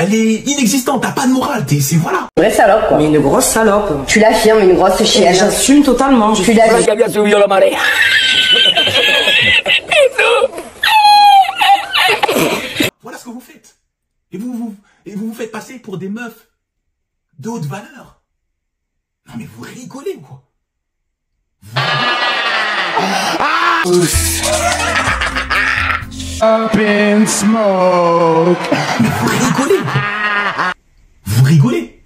elle est inexistante, t'as pas de morale, c'est voilà. Vraie salope, quoi. Mais une grosse salope. Tu l'affirmes, une grosse chienne. J'assume totalement. Tu l'affirmes. Voilà ce que vous faites. Et vous vous faites passer pour des meufs de haute valeur. Non mais vous rigolez ou quoi? Up in smoke. Mais vous rigolez. Vous rigolez.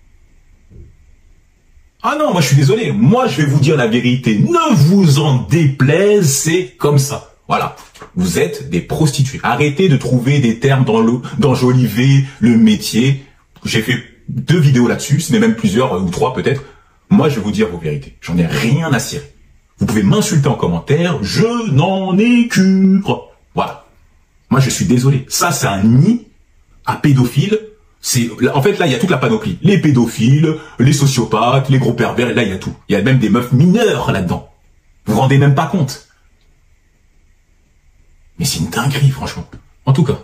Ah non, moi je suis désolé. Moi je vais vous dire la vérité. Ne vous en déplaise, c'est comme ça. Voilà. Vous êtes des prostituées. Arrêtez de trouver des termes d'enjoliver le métier. J'ai fait 2 vidéos là-dessus, ce n'est même plusieurs, ou 3 peut-être. Moi je vais vous dire vos vérités. J'en ai rien à cirer. Vous pouvez m'insulter en commentaire, je n'en ai cure. Voilà. Moi, je suis désolé. Ça, c'est un nid à pédophiles. En fait, là, il y a toute la panoplie. Les pédophiles, les sociopathes, les gros pervers, et là, il y a tout. Il y a même des meufs mineures là-dedans. Vous vous rendez même pas compte. Mais c'est une dinguerie, franchement. En tout cas.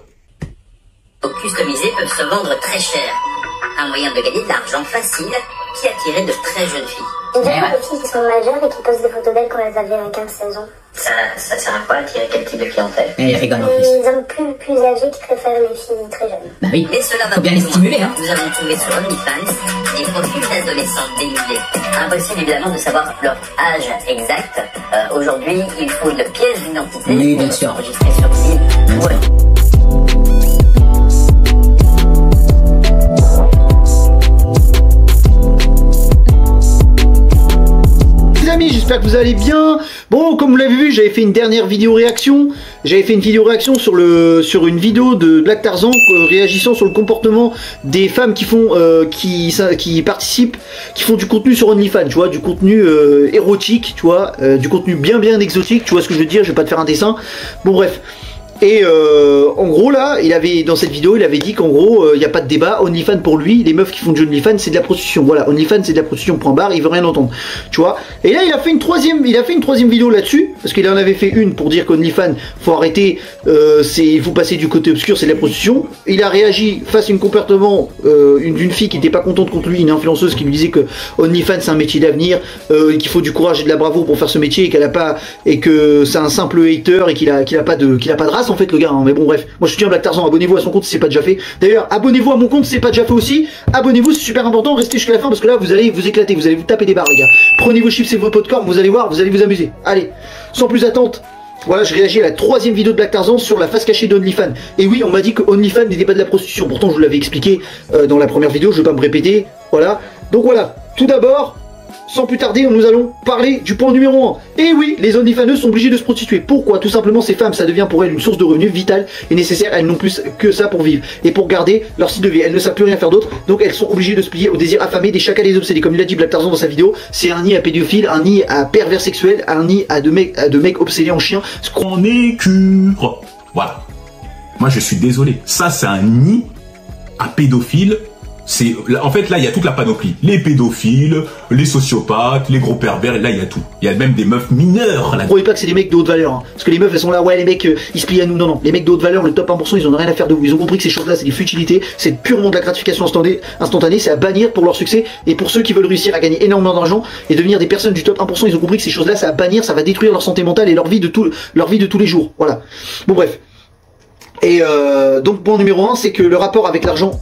Customisés peuvent se vendre très cher. Un moyen de gagner de l'argent facile qui attirait de très jeunes filles. Et du coup, les filles qui sont majeures et qui posent des photos d'elles quand elles avaient 15-16 ans. Ça sert à quoi attirer quel type de clientèle? Et rigole en plus. Les hommes plus âgés qui préfèrent les filles très jeunes. Bah oui, Mais cela va faut bien les stimuler, hein. Nous avons trouvé sur OnlyFans des profils d'adolescents dénudés. Impossible évidemment de savoir leur âge exact. Aujourd'hui, il faut une pièce d'identité. Oui, bien sûr. Enregistrée sur site. Ouais. J'espère que vous allez bien. Bon, comme vous l'avez vu, j'avais fait une dernière vidéo réaction. J'avais fait une vidéo réaction sur une vidéo de Black Tarzan réagissant sur le comportement des femmes qui font qui participent, qui font du contenu sur OnlyFans, tu vois, du contenu érotique, tu vois, du contenu bien exotique, tu vois ce que je veux dire. Je vais pas te faire un dessin. Bon bref. Et en gros là, dans cette vidéo, il avait dit qu'en gros, il n'y a pas de débat, OnlyFans pour lui, les meufs qui font du OnlyFans c'est de la prostitution. Voilà, OnlyFans c'est de la prostitution, point barre, il veut rien entendre. Tu vois. Et là, il a fait une troisième vidéo là-dessus, parce qu'il en avait fait une pour dire qu'OnlyFans, faut arrêter, il faut passer du côté obscur, c'est de la prostitution. Il a réagi face à un comportement d'une fille qui n'était pas contente contre lui, une influenceuse qui lui disait que OnlyFans c'est un métier d'avenir, qu'il faut du courage et de la bravoure pour faire ce métier, et que c'est un simple hater et qu'il a pas de race en fait le gars, hein. Mais bon bref, moi je soutiens Black Tarzan, abonnez-vous à son compte si c'est pas déjà fait. D'ailleurs, abonnez-vous à mon compte si c'est pas déjà fait aussi. Abonnez-vous, c'est super important, restez jusqu'à la fin parce que là vous allez vous éclater, vous allez vous taper des barres les gars. Prenez vos chips et vos popcorn, vous allez voir, vous allez vous amuser. Allez, sans plus attente. Voilà, je réagis à la troisième vidéo de Black Tarzan sur la face cachée d'OnlyFans. Et oui, on m'a dit que OnlyFans n'était pas de la prostitution. Pourtant, je vous l'avais expliqué dans la première vidéo, je vais pas me répéter. Voilà. Donc voilà, tout d'abord, sans plus tarder, nous allons parler du point numéro 1. Et oui, les OnlyFaneuses sont obligées de se prostituer. Pourquoi? Tout simplement, ces femmes, ça devient pour elles une source de revenus vitale et nécessaire. Elles n'ont plus que ça pour vivre et pour garder leur style de vie. Elles ne savent plus rien faire d'autre, donc elles sont obligées de se plier au désir affamé des chacals et des obsédés. Comme il a dit Black Tarzan dans sa vidéo, c'est un nid à pédophiles, un nid à pervers sexuels, un nid à de mecs obsédés en chiens. Ce qu'on est cure. Voilà. Moi, je suis désolé. Ça, c'est un nid à pédophiles. En fait, là, il y a toute la panoplie. Les pédophiles, les sociopathes, les gros pervers, et là, il y a tout. Il y a même des meufs mineures, là. Ne croyez pas que c'est des mecs de haute valeur, hein. Parce que les meufs, elles sont là, ouais, les mecs, ils se plient à nous. Non, non. Les mecs de haute valeur, le top 1%, ils en ont rien à faire de vous. Ils ont compris que ces choses-là, c'est des futilités. C'est purement de la gratification instantanée. C'est à bannir pour leur succès. Et pour ceux qui veulent réussir à gagner énormément d'argent et devenir des personnes du top 1%, ils ont compris que ces choses-là, c'est à bannir. Ça va détruire leur santé mentale et leur vie de tous les jours. Voilà. Bon, bref. Et donc, point numéro 1, c'est que le rapport avec l'argent,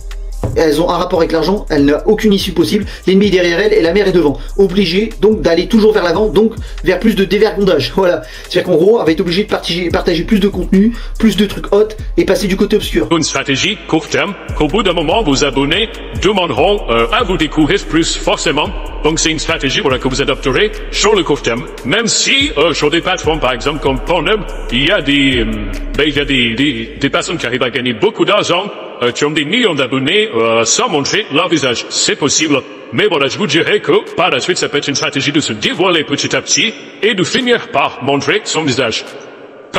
elles ont un rapport avec l'argent, elle n'a aucune issue possible, l'ennemi est derrière elle et la mère est devant. Obligée donc d'aller toujours vers l'avant, donc vers plus de dévergondage. Voilà. C'est-à-dire qu'en gros, elle va être obligée de partager plus de contenu, plus de trucs hot et passer du côté obscur. Une stratégie court terme qu'au bout d'un moment, vos abonnés demanderont à vous découvrir plus forcément. Donc c'est une stratégie que vous adopterez sur le court terme. Même si sur des plateformes par exemple comme Pornhub, il y a des personnes qui arrivent à gagner beaucoup d'argent qui ont des millions d'abonnés sans montrer leur visage. C'est possible. Mais voilà, je vous dirais que par la suite, ça peut être une stratégie de se dévoiler petit à petit et de finir par montrer son visage.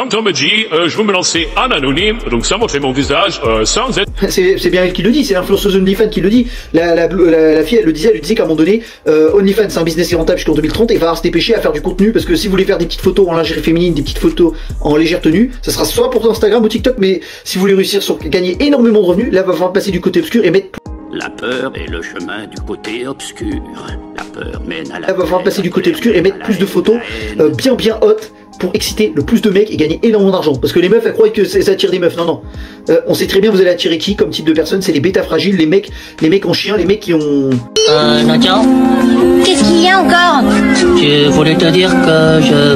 quand on me dit je veux me lancer en anonyme, donc sans montrer mon visage, sans être... C'est bien elle qui le dit, c'est l'influenceuse OnlyFans qui le dit. La fille, elle lui disait qu'à un moment donné, OnlyFans c'est un business qui est rentable jusqu'en 2030 et il va falloir se dépêcher à faire du contenu parce que si vous voulez faire des petites photos en lingerie féminine, des petites photos en légère tenue, ça sera soit pour Instagram ou TikTok, mais si vous voulez réussir sur gagner énormément de revenus, là il va falloir passer du côté obscur et mettre... La peur est le chemin du côté obscur. La peur mène à la... Là il va falloir passer du côté obscur et mettre plus de photos bien hautes pour exciter le plus de mecs et gagner énormément d'argent. Parce que les meufs, elles croient que ça attire des meufs. Non, non. On sait très bien vous allez attirer qui comme type de personne. C'est les bêtas fragiles, les mecs en chien, les mecs qui ont... Nadia, Qu'est-ce qu'il y a encore? je voulais te dire que je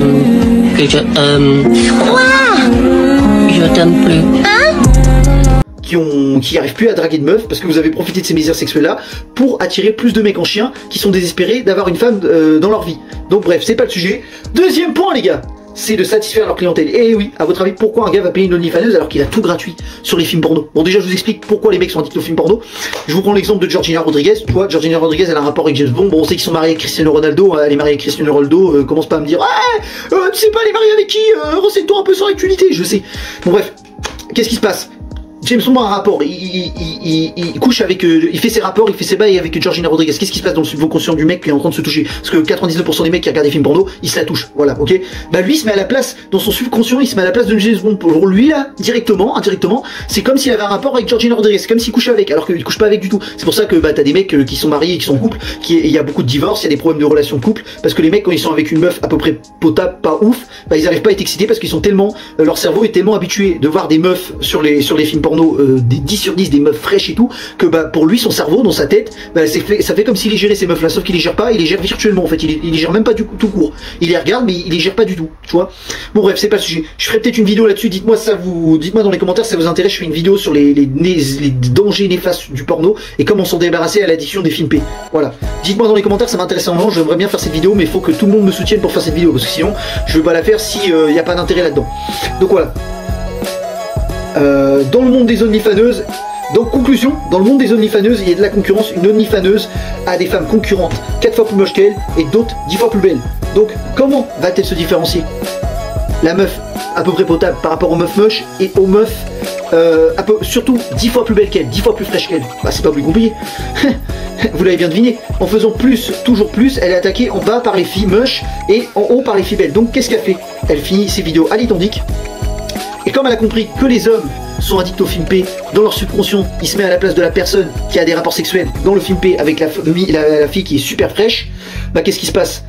t'aime plus. qui arrivent plus à draguer de meufs parce que vous avez profité de ces misères sexuelles là pour attirer plus de mecs en chien qui sont désespérés d'avoir une femme dans leur vie. Donc bref, c'est pas le sujet. Deuxième point les gars, c'est de satisfaire leur clientèle. Et oui, à votre avis, pourquoi un gars va payer une OnlyFaneuse alors qu'il a tout gratuit sur les films porno? Bon, déjà, je vous explique pourquoi les mecs sont addicts aux films porno. Je vous prends l'exemple de Georgina Rodriguez. Tu vois, Georgina Rodriguez, elle a un rapport avec James Bond. Bon, on sait qu'ils sont mariés avec Cristiano Ronaldo. Elle est mariée avec Cristiano Ronaldo. Commence pas à me dire, tu sais pas, elle est mariée avec qui? Renseigne-toi un peu sur l'actualité. Je sais. Bon, bref. Qu'est-ce qui se passe? James Bond a un rapport, il couche avec, il fait ses rapports, il fait ses bails avec Georgina Rodriguez. Qu'est-ce qui se passe dans le subconscient du mec qui est en train de se toucher? Parce que 99% des mecs qui regardent des films porno, ils se la touchent, voilà, ok. Bah lui il se met à la place, dans son subconscient, il se met à la place de James Bond. Pour lui là, directement, indirectement, c'est comme s'il avait un rapport avec Georgina Rodriguez, c'est comme s'il couchait avec, alors qu'il couche pas avec du tout. C'est pour ça que bah t'as des mecs qui sont mariés et qui sont en couple, il y a beaucoup de divorces, il y a des problèmes de relations de couple, parce que les mecs quand ils sont avec une meuf à peu près potable, pas ouf, bah ils arrivent pas à être excités parce qu'ils sont tellement, leur cerveau est tellement habitué de voir des meufs sur les films porno, des 10 sur 10 des meufs fraîches et tout, que bah pour lui son cerveau dans sa tête, bah, ça fait comme s'il les gérait ces meufs là, sauf qu'il les gère pas, il les gère virtuellement en fait, il les gère même pas du tout court, il les regarde mais il les gère pas du tout, tu vois. Bon bref, c'est pas le sujet, je ferai peut-être une vidéo là-dessus, dites-moi dans les commentaires si ça vous intéresse, je fais une vidéo sur les dangers néfastes du porno et comment s'en débarrasser à l'addiction des films P, voilà. Dites-moi dans les commentaires, ça m'intéresse énormément, j'aimerais bien faire cette vidéo mais il faut que tout le monde me soutienne pour faire cette vidéo, parce que sinon je veux pas la faire si y a pas d'intérêt là-dedans. Donc voilà. Dans le monde des OnlyFaneuses, donc conclusion, dans le monde des OnlyFaneuses, il y a de la concurrence. Une OnlyFaneuse a des femmes concurrentes 4 fois plus moches qu'elle et d'autres 10 fois plus belles. Donc comment va-t-elle se différencier? La meuf à peu près potable par rapport aux meufs moches et aux meufs surtout 10 fois plus belles qu'elle, 10 fois plus fraîches qu'elle. Bah c'est pas plus compliqué. Vous l'avez bien deviné, en faisant plus, toujours plus, elle est attaquée en bas par les filles moches et en haut par les filles belles. Donc qu'est-ce qu'elle fait? Elle finit ses vidéos à l'identique. Et comme elle a compris que les hommes sont addicts au film P, dans leur subconscient, il se met à la place de la personne qui a des rapports sexuels dans le film P avec la fille qui est super fraîche, bah qu'est-ce qui se passe?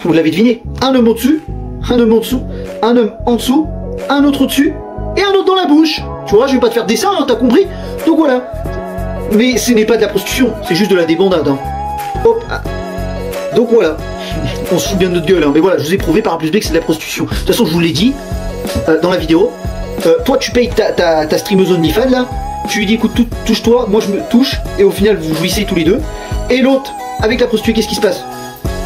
Vous l'avez deviné, un homme au-dessus, un homme en dessous, un homme en dessous, un autre au-dessus, et un autre dans la bouche. Tu vois, je vais pas te faire dessin, hein, t'as compris? Donc voilà. Mais ce n'est pas de la prostitution, c'est juste de la débandade. Hein. Hop. Donc voilà. On se fout bien de notre gueule, hein. Mais voilà, je vous ai prouvé par A plus B que c'est de la prostitution. De toute façon, je vous l'ai dit dans la vidéo. Toi, tu payes ta streameuse OnlyFans là. Tu lui dis, écoute, touche-toi, moi je me touche, et au final, vous jouissez tous les deux. Et l'autre, avec la prostituée, qu'est-ce qui se passe?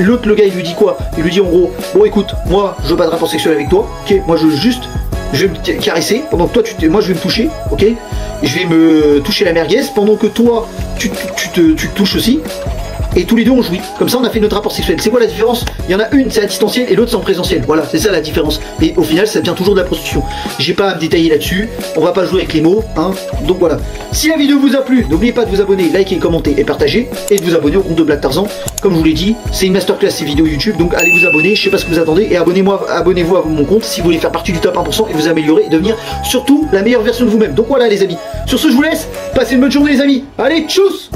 L'autre, le gars, il lui dit quoi? Il lui dit en gros, bon écoute, moi je veux pas de rapport sexuel avec toi, ok? Moi je vais me caresser pendant que toi moi je vais me toucher, ok? Je vais me toucher la merguez pendant que toi tu te touches aussi. Et tous les deux on jouit. Comme ça on a fait notre rapport sexuel. C'est quoi la différence? Il y en a une c'est à distanciel et l'autre c'est en présentiel. Voilà, c'est ça la différence. Et au final ça devient toujours de la prostitution. J'ai pas à me détailler là-dessus. On va pas jouer avec les mots, hein. Donc voilà. Si la vidéo vous a plu, n'oubliez pas de vous abonner, liker, commenter et partager. Et de vous abonner au compte de Black Tarzan. Comme je vous l'ai dit, c'est une masterclass ces vidéos YouTube. Donc allez vous abonner, je sais pas ce que vous attendez. Et abonnez-vous à mon compte si vous voulez faire partie du top 1% et vous améliorer et devenir surtout la meilleure version de vous-même. Donc voilà les amis. Sur ce je vous laisse. Passez une bonne journée les amis. Allez, tchuss!